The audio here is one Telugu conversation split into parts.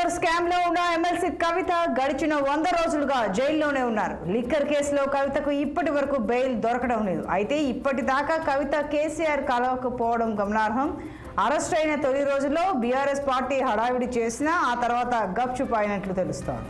లిక్కర్ స్కామ్ లో ఉన్న ఎమ్మెల్సీ కవిత గడిచిన 100 రోజులుగా జైల్లోనే ఉన్నారు. లిక్కర్ కేసులో కవితకు ఇప్పటి వరకు బెయిల్ దొరకడం లేదు. అయితే ఇప్పటిదాకా కవిత కేసీఆర్ కలవకపోవడం గమనార్హం. అరెస్ట్ అయిన తొలి రోజుల్లో బీఆర్ఎస్ పార్టీ హడావిడి చేసినా ఆ తర్వాత గప్చుప్ అయినట్లు తెలుస్తోంది.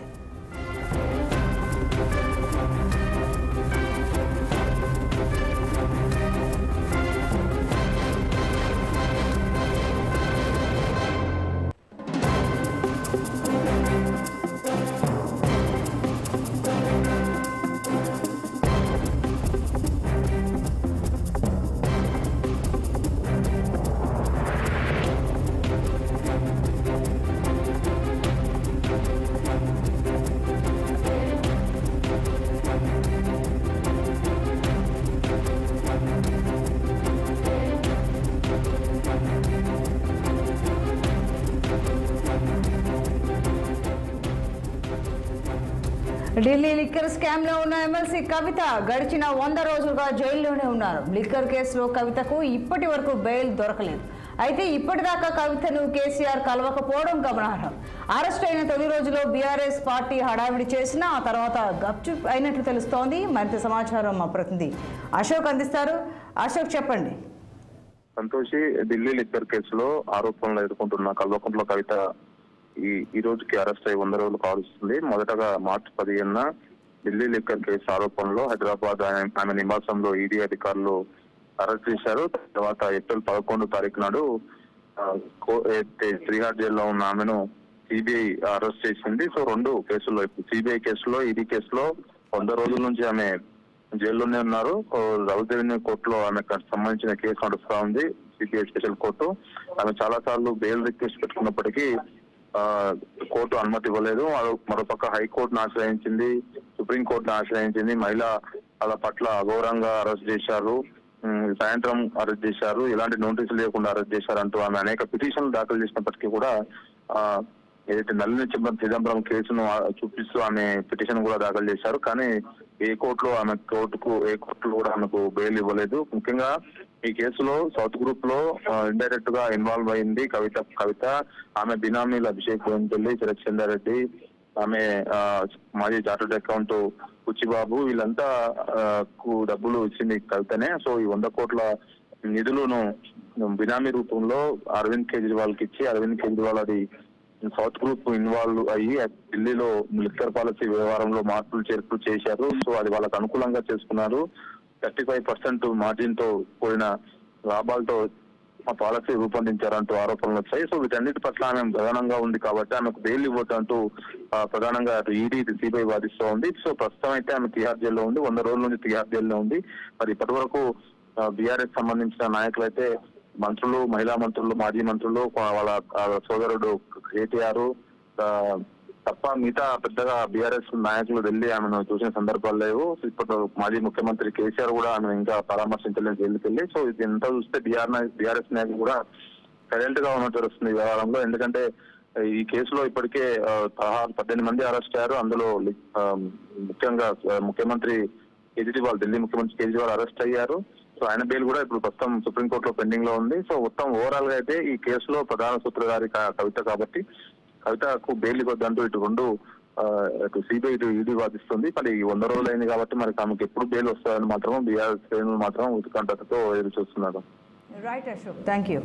ఢిల్లీ లిక్కర్ స్కామ్ లో ఉన్న ఎమ్మెల్సీ కవిత గడిచిన 100 రోజులుగా జైల్లోనే ఉన్నారు. లిక్కర్ కేసులో కవితకు ఇప్పటి వరకు బెయిల్ దొరకలేదు. అయితే ఇప్పటిదాకా కవితను కేసీఆర్ కలవకపోవడం గమనార్హం. అరెస్ట్ అయిన తొలి రోజులో బీఆర్ఎస్ పార్టీ హడావిడి చేసినా ఆ తర్వాత గప్చుప్ అయినట్లు తెలుస్తోంది. మరింత సమాచారం మా ప్రతినిధి అశోక్ అందిస్తారు. అశోక్, చెప్పండి. సంతోషి, ఢిల్లీ లిక్కర్ కేసులో ఆరోపణలు ఎదుర్కొంటున్న కల్వకుంట్ల కవిత ఈ రోజుకి అరెస్ట్ అయ్యి 100 రోజులు కావస్తుంది. మొదటగా మార్చి 15న ఢిల్లీ లిక్కర్ కేసు ఆరోపణలో హైదరాబాద్ ఆమె నివాసంలో ఈడీ అధికారులు అరెస్ట్ చేశారు. తర్వాత ఏప్రిల్ 11 తారీఖు నాడు శ్రీహార్ జైల్లో ఉన్న ఆమెను సిబిఐ అరెస్ట్ చేసింది. సో 2 కేసుల్లో, సిబిఐ కేసులో, ఈడీ కేసులో 100 రోజుల నుంచి ఆమె జైల్లోనే ఉన్నారు. రౌదేవిని కోర్టులో ఆమెకు సంబంధించిన కేసు నడుస్తా ఉంది. సిబిఐ స్పెషల్ కోర్టు ఆమె చాలా సార్లు బెయిల్ రిక్వెస్ట్ పెట్టుకున్నప్పటికీ కోర్టు అనుమతి ఇవ్వలేదు. మరోపక్క హైకోర్టును ఆశ్రయించింది, సుప్రీంకోర్టును ఆశ్రయించింది. మహిళల పట్ల అఘోరంగా అరెస్ట్ చేశారు, సాయంత్రం అరెస్ట్ చేశారు, ఎలాంటి నోటీసులు లేకుండా అరెస్ట్ చేశారంటూ ఆమె అనేక పిటిషన్లు దాఖలు చేసినప్పటికీ కూడా ఏదైతే నళిని చిదంబరం కేసును చూపిస్తూ ఆమె పిటిషన్ కూడా దాఖలు చేశారు. కానీ ఏ కోర్టులో కూడా ఆమెకు బెయిల్ ఇవ్వలేదు. ముఖ్యంగా ఈ కేసులో సౌత్ గ్రూప్ లో ఇండైరెక్ట్ గా ఇన్వాల్వ్ అయింది కవిత. ఆమె బినామీలు అభిషేక్ గోవిందపల్లి, శరత్ చంద్రారెడ్డి, ఆమె మాజీ చార్టర్డ్ అకౌంట్ కుచ్చిబాబు, వీళ్ళంతా డబ్బులు ఇచ్చింది కవితనే. సో ఈ 100 కోట్ల నిధులను బినామీ రూపంలో అరవింద్ కేజ్రీవాల్ కి ఇచ్చి, అరవింద్ కేజ్రీవాల్ అది సౌత్ గ్రూప్ ఇన్వాల్వ్ అయ్యి ఢిల్లీలో లిక్కర్ పాలసీ వ్యవహారంలో మార్పులు చేర్పులు చేశారు. సో అది వాళ్ళకు అనుకూలంగా చేసుకున్నారు. 35% మార్జిన్ తో కూడిన లాభాలతో ఆ పాలసీ రూపొందించారంటూ ఆరోపణలు వచ్చాయి. సో వీటన్నిటి పట్ల ఆమె ప్రధానంగా ఉంది కాబట్టి ఆమెకు బెయిల్ ఇవ్వద్దంటూ ప్రధానంగా ఈడీ, సిబిఐ వాదిస్తూ ఉంది. సో ప్రస్తుతం అయితే ఆమె తిహార్ జైల్లో ఉంది. 100 రోజుల నుంచి తిహార్ జైల్లో ఉంది. మరి ఇప్పటి వరకు బీఆర్ఎస్ సంబంధించిన నాయకులు అయితే మంత్రులు, మహిళా మంత్రులు, మాజీ మంత్రులు, వాళ్ళ సోదరుడు కేటీఆర్ తప్ప మిగతా పెద్దగా బీఆర్ఎస్ నాయకులు వెళ్ళి ఆమెను చూసిన సందర్భాలు లేవు. ఇప్పుడు మాజీ ముఖ్యమంత్రి కేసీఆర్ కూడా ఆమెను ఇంకా పరామర్శించలేదు జైలుకి వెళ్ళి. సో ఇది ఎంత చూస్తే బీఆర్ఎస్ నాయకులు కూడా సైలెంట్ గా ఉన్నట్టు వస్తుంది ఈ వ్యవహారంలో. ఎందుకంటే ఈ కేసులో ఇప్పటికే 18 మంది అరెస్ట్ అయ్యారు. అందులో ముఖ్యంగా ముఖ్యమంత్రి కేజ్రీవాల్, ఢిల్లీ ముఖ్యమంత్రి కేజ్రీవాల్ అరెస్ట్ అయ్యారు. సో ఆయన బెయిల్ కూడా ఇప్పుడు ప్రస్తుతం సుప్రీంకోర్టులో పెండింగ్ లో ఉంది. సో మొత్తం ఓవరాల్ గా అయితే ఈ కేసులో ప్రధాన సూత్రధారి కవిత కాబట్టి కవితకు బెయిల్ ఇవ్వద్దంటూ ఇటు సిబిఐ, ఇటు ఈడీ వాదిస్తుంది. మరి 100 రోజులు అయింది కాబట్టి మరి ఆమెకు ఎప్పుడు బెయిల్ వస్తుందని మాత్రం బీఆర్ఎస్ శ్రేణులు మాత్రం ఉత్కంఠతో ఎదురు చూస్తున్నారు. Right Ashok, thank you.